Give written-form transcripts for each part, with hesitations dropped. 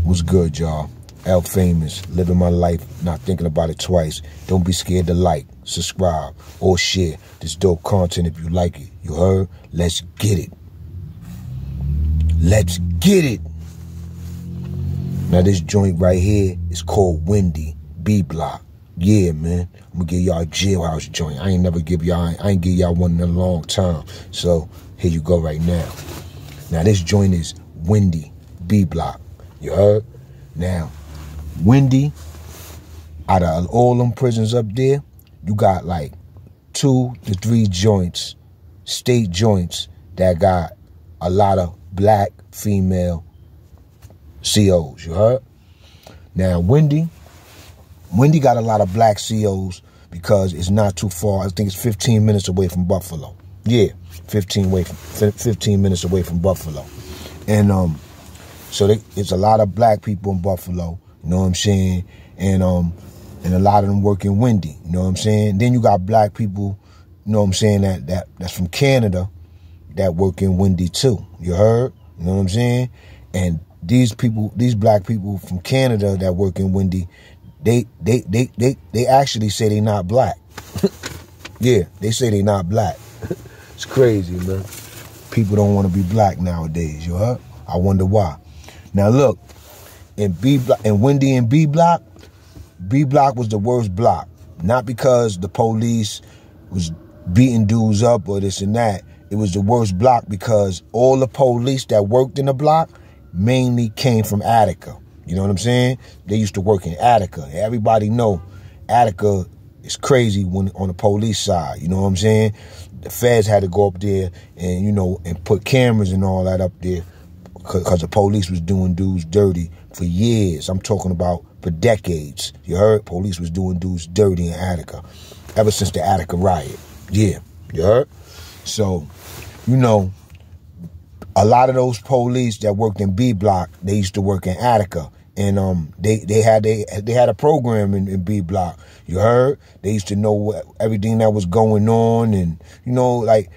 What's good, y'all? L Famous, living my life, not thinking about it twice. Don't be scared to like, subscribe, or share this dope content if you like it. You heard? Let's get it. Let's get it. Now this joint right here is called Wende, B Block. Yeah, man. I'm gonna give y'all a jailhouse joint. I ain't give y'all one in a long time. So here you go right now. Now this joint is Wende, B Block. You heard? Now, Wende, out of all them prisons up there, you got like 2 to 3 joints, state joints, that got a lot of black female COs, you heard? Now, Wende got a lot of black COs because it's not too far. I think it's 15 minutes away from Buffalo. Yeah, 15 minutes away from Buffalo. And so it's a lot of black people in Buffalo, you know what I'm saying? And a lot of them work in Wende, you know what I'm saying? Then you got black people, you know what I'm saying, that's from Canada that work in Wende too. You heard? You know what I'm saying? And these black people from Canada that work in Wende, they actually say they not black. Yeah, they say they not black. It's crazy, man. People don't want to be black nowadays, you heard? I wonder why. Now look, in Wende and B Block was the worst block. Not because the police was beating dudes up or this and that. It was the worst block because all the police that worked in the block mainly came from Attica. You know what I'm saying? They used to work in Attica. Everybody know Attica is crazy when on the police side. You know what I'm saying? The feds had to go up there and, you know, and put cameras and all that up there because the police was doing dudes dirty for years. I'm talking about for decades. You heard? Police was doing dudes dirty in Attica ever since the Attica riot. Yeah, you heard? So, you know, a lot of those police that worked in B Block, they used to work in Attica. And they had a program in B Block. You heard? They used to know everything that was going on, and you know, like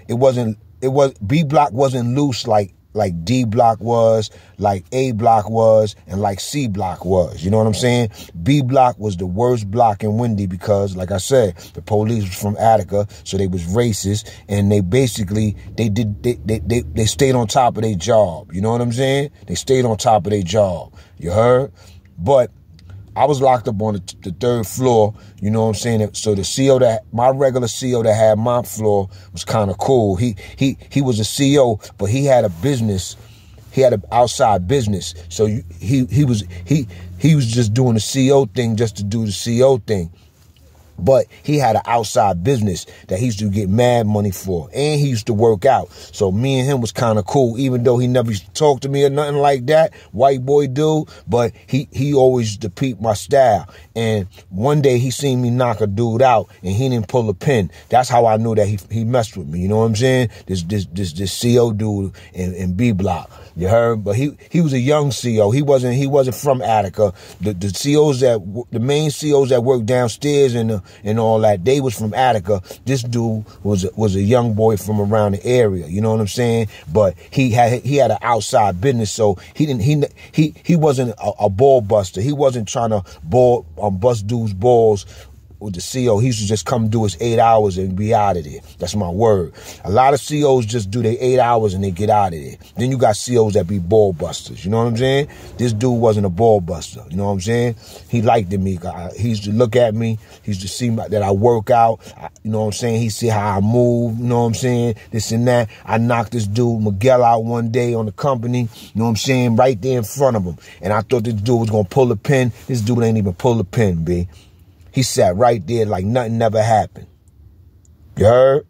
B Block wasn't loose like D Block was, like A Block was, and like C Block was. You know what I'm saying? B Block was the worst block in Wende because, like I said, the police was from Attica, so they was racist, and they basically they stayed on top of their job. You know what I'm saying? They stayed on top of their job. You heard? But I was locked up on the 3rd floor, you know what I'm saying? So the CO my regular CO that had my floor was kind of cool. He was a CO, but he had a business. He had an outside business. So he was just doing the CO thing just to do the CO thing. But he had an outside business that he used to get mad money for. And he used to work out. So me and him was kind of cool, even though he never used to talk to me or nothing like that. White boy dude. But he always used to peep my style. And one day he seen me knock a dude out and he didn't pull a pin. That's how I knew that he messed with me. You know what I'm saying? This CO dude in B Block. You heard? But he was a young CO. He wasn't from Attica. The main COs that worked downstairs and all that, they was from Attica. This dude was a young boy from around the area. You know what I'm saying? But he had an outside business, so he wasn't a ball buster. He wasn't trying to bust dudes' balls with the CO. He used to just come do his 8 hours and be out of there. That's my word. A lot of COs just do their 8 hours and they get out of there. Then you got COs that be ball busters. You know what I'm saying? This dude wasn't a ball buster. You know what I'm saying? He liked me. He used to look at me. He used to see that I work out. You know what I'm saying? He see how I move. You know what I'm saying? This and that. I knocked this dude Miguel out one day on the company. You know what I'm saying? Right there in front of him. And I thought this dude was going to pull a pin. This dude ain't even pull a pin, B. He sat right there like nothing never happened. You heard?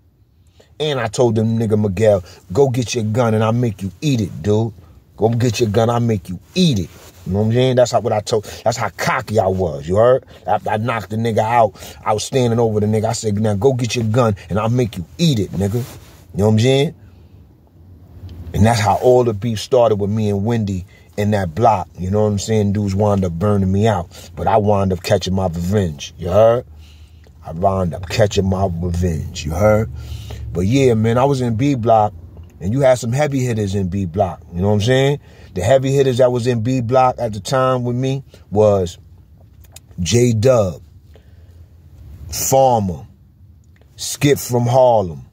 And I told them nigga Miguel, go get your gun and I'll make you eat it, dude. Go get your gun, I'll make you eat it. You know what I'm saying? That's how cocky I was, you heard? After I knocked the nigga out, I was standing over the nigga. I said, now go get your gun and I'll make you eat it, nigga. You know what I'm saying? And that's how all the beef started with me and Wende in that block. You know what I'm saying? Dudes wound up burning me out. But I wound up catching my revenge. You heard? I wound up catching my revenge. You heard? But yeah, man, I was in B Block And you had some heavy hitters in B Block. You know what I'm saying? The heavy hitters that was in B Block at the time with me was J-Dub, Farmer, Skip from Harlem.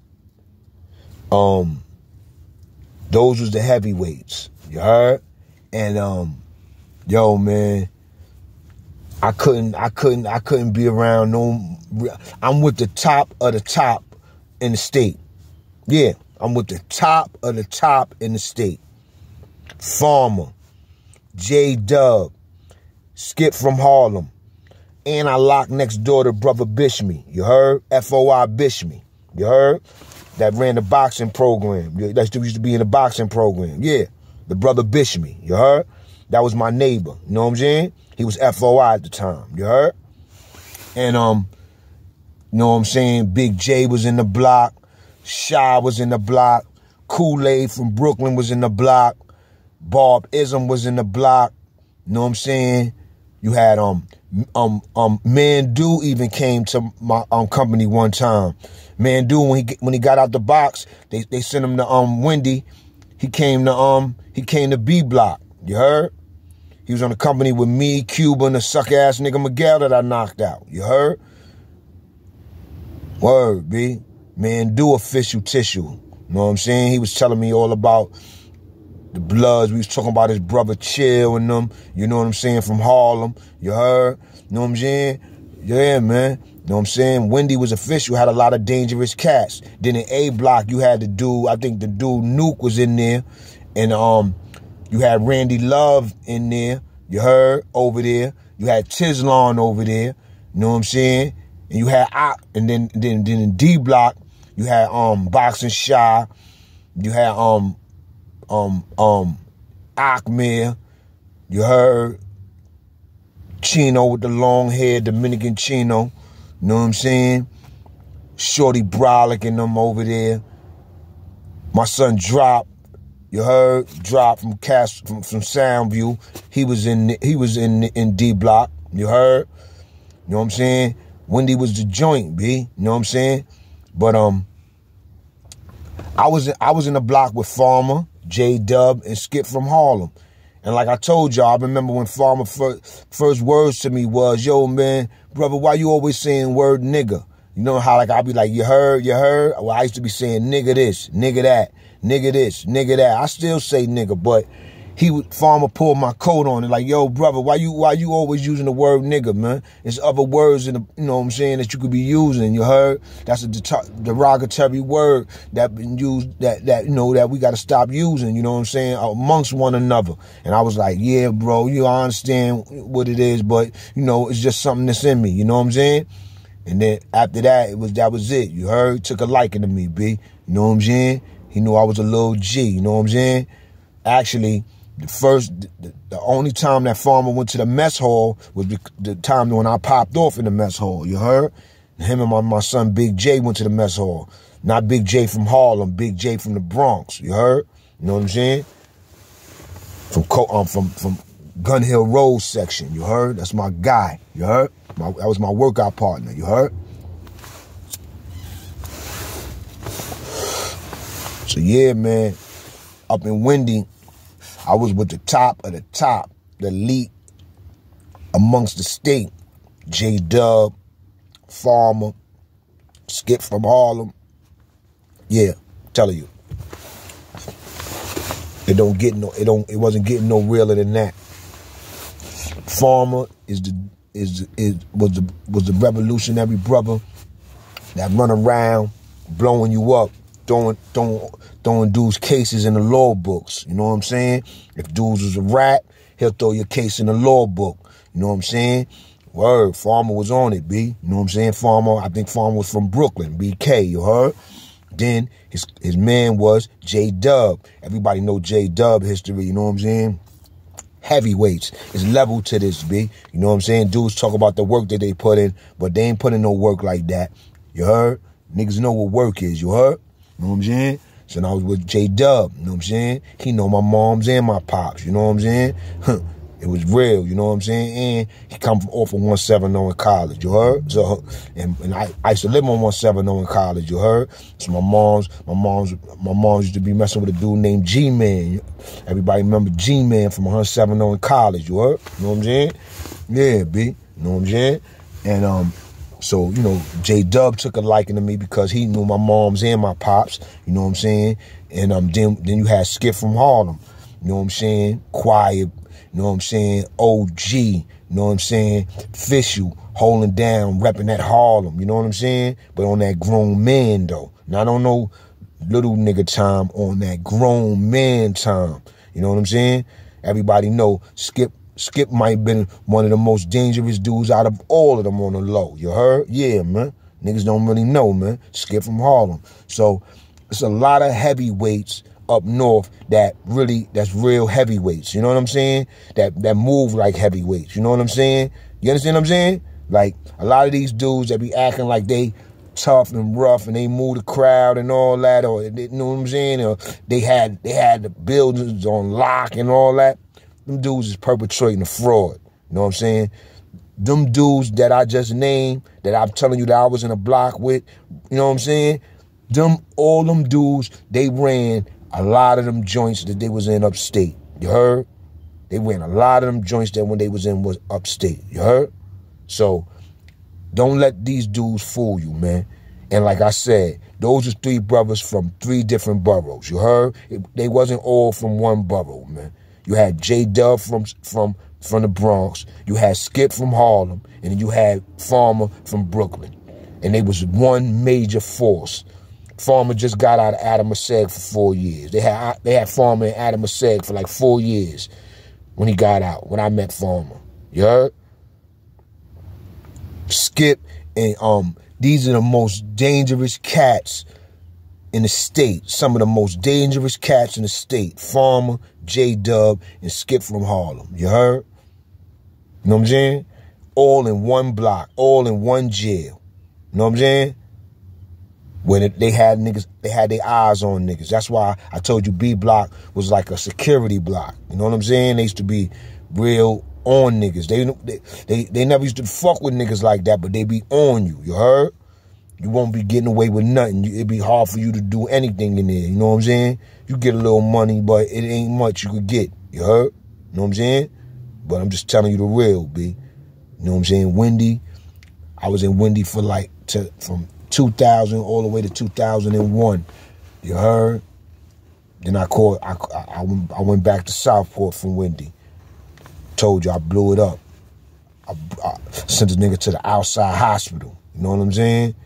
Those was the heavyweights. You heard? And yo, man, I couldn't be around no. I'm with the top of the top in the state. Yeah, I'm with the top of the top in the state. Farmer, J-Dub, Skip from Harlem. And I locked next door to Brother Bishme. You heard? F.O.I. Bishme. You heard? That ran the boxing program. That used to be in the boxing program. Yeah, the Brother Bishme. You heard? That was my neighbor. You know what I'm saying? He was F.O.I. at the time. You heard? And, you know what I'm saying? Big J was in the block. Shy was in the block. Kool-Aid from Brooklyn was in the block. Bob Ism was in the block. You know what I'm saying? You had, Mandu even came to my company one time. Mandu, when he got out the box, they sent him to Wende. He came to B Block. You heard? He was on the company with me, Cuba, and the suck-ass nigga Miguel that I knocked out. You heard? Word, B. Mandu official tissue. You know what I'm saying? He was telling me all about the Bloods. We was talking about his brother Chill and them. You know what I'm saying? From Harlem. You heard? You know what I'm saying? Yeah, man. You know what I'm saying? Wende was official, had a lot of dangerous cats. Then in A Block, you had the dude, I think the dude Nuke was in there. And you had Randy Love in there. You heard? Over there. You had Tizlon over there. You know what I'm saying? And you had and then in D Block, you had Boxing Shy. You had Akmir. You heard? Chino with the long hair, Dominican Chino. You know what I'm saying? Shorty Brolic and them over there. My son Drop. You heard? Drop from Soundview. He was in D Block. You heard? You know what I'm saying? Wende was the joint, B. You know what I'm saying? But I was in the block with Farmer, J-Dub, and Skip from Harlem. And like I told y'all, I remember when Farmer first words to me was, yo, man, brother, why you always saying word nigga? You know how like I'll be like, you heard? Well, I used to be saying nigga this, nigga that, nigga this, nigga that. I still say nigga, but Farmer pulled my coat on and like, yo, brother, why you always using the word nigga, man? There's other words in the, you know what I'm saying, that you could be using. You heard? That's a derogatory word that been used that you know that we got to stop using. You know what I'm saying, amongst one another. And I was like, yeah, bro, I understand what it is, but you know, it's just something that's in me. You know what I'm saying? And then after that, that was it. You heard? Took a liking to me, B. You know what I'm saying? He knew I was a little G. You know what I'm saying? Actually, the only time that Farmer went to the mess hall was the time when I popped off in the mess hall. You heard? Him and my son Big J went to the mess hall. Not Big J from Harlem, Big J from the Bronx. You heard? You know what I'm saying? From Gun Hill Road section. You heard? That's my guy. You heard? That was my workout partner. You heard? So yeah, man. Up in Wende, I was with the top of the top, the elite amongst the state. J-Dub, Farmer, Skip from Harlem. Yeah, telling you. It wasn't getting no realer than that. Farmer was the revolutionary brother that run around blowing you up, throwing dudes cases in the law books. You know what I'm saying? If dudes was a rat, he'll throw your case in the law book. You know what I'm saying? Word, Farmer was on it, B. You know what I'm saying? I think Farmer was from Brooklyn, BK, you heard? Then his man was J-Dub. Everybody know J-Dub history, you know what I'm saying? Heavyweights. It's level to this, B. You know what I'm saying? Dudes talk about the work that they put in, but they ain't put in no work like that. You heard? Niggas know what work is, you heard? You know what I'm saying? So now I was with J-Dub, you know what I'm saying? He know my moms and my pops, you know what I'm saying? It was real, you know what I'm saying? And he come from off of 170 in college, you heard? So, and I used to live on 170 in college, you heard? So my moms used to be messing with a dude named G-Man. Everybody remember G-Man from 170 in college, you heard? You know what I'm saying? Yeah, B. You know what I'm saying? And so, you know, J-Dub took a liking to me because he knew my moms and my pops, you know what I'm saying? And then you had Skip from Harlem, you know what I'm saying? Quiet. You know what I'm saying? OG, you know what I'm saying? Official, holding down, repping that Harlem, you know what I'm saying? But on that grown man, though. Not on no little nigga time, on that grown man time. You know what I'm saying? Everybody know Skip might have been one of the most dangerous dudes out of all of them on the low. You heard? Yeah, man. Niggas don't really know, man. Skip from Harlem. So, it's a lot of heavyweights up north that's real heavyweights, you know what I'm saying? That move like heavyweights, you know what I'm saying? You understand what I'm saying? Like, a lot of these dudes that be acting like they tough and rough and they move the crowd and all that, or, you know what I'm saying? Or they had the buildings on lock and all that. Them dudes is perpetrating a fraud, you know what I'm saying? Them dudes that I just named, that I'm telling you that I was in a block with, you know what I'm saying? All them dudes, they ran a lot of them joints that they was in upstate. You heard? They ran a lot of them joints that when they was upstate. You heard? So, don't let these dudes fool you, man. And like I said, those are 3 brothers from 3 different boroughs. You heard? They wasn't all from one borough, man. You had J-Dub from the Bronx. You had Skip from Harlem. And then you had Farmer from Brooklyn. And they was one major force. Farmer just got out of Adam Maseg for 4 years. They had Farmer and Adam Maseg for like 4 years when he got out, when I met Farmer. You heard? Skip and these are the most dangerous cats in the state. Some of the most dangerous cats in the state. Farmer, J-Dub, and Skip from Harlem. You heard? You know what I'm saying? All in one block, all in one jail. You know what I'm saying? When they had niggas, they had their eyes on niggas. That's why I told you B block was like a security block. You know what I'm saying? They used to be real on niggas. They never used to fuck with niggas like that, but they be on you. You heard? You won't be getting away with nothing. It'd be hard for you to do anything in there. You know what I'm saying? You get a little money, but it ain't much you could get. You heard? You know what I'm saying? But I'm just telling you the real, B. You know what I'm saying? Wende, I was in Wende for like from 2000 all the way to 2001. You heard? Then I went back to Southport from Wende. Told you I blew it up. I sent a nigga to the outside hospital. You know what I'm saying?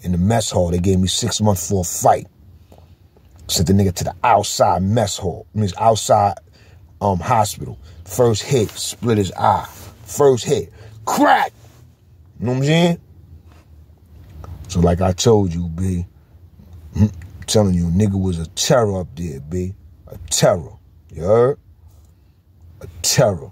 In the mess hall, they gave me 6 months for a fight. Sent the nigga to the outside mess hall. I mean, outside hospital. First hit, split his eye. First hit, crack. You know what I'm saying? So like I told you, B, I'm telling you, nigga was a terror up there, B. A terror. You heard? A terror.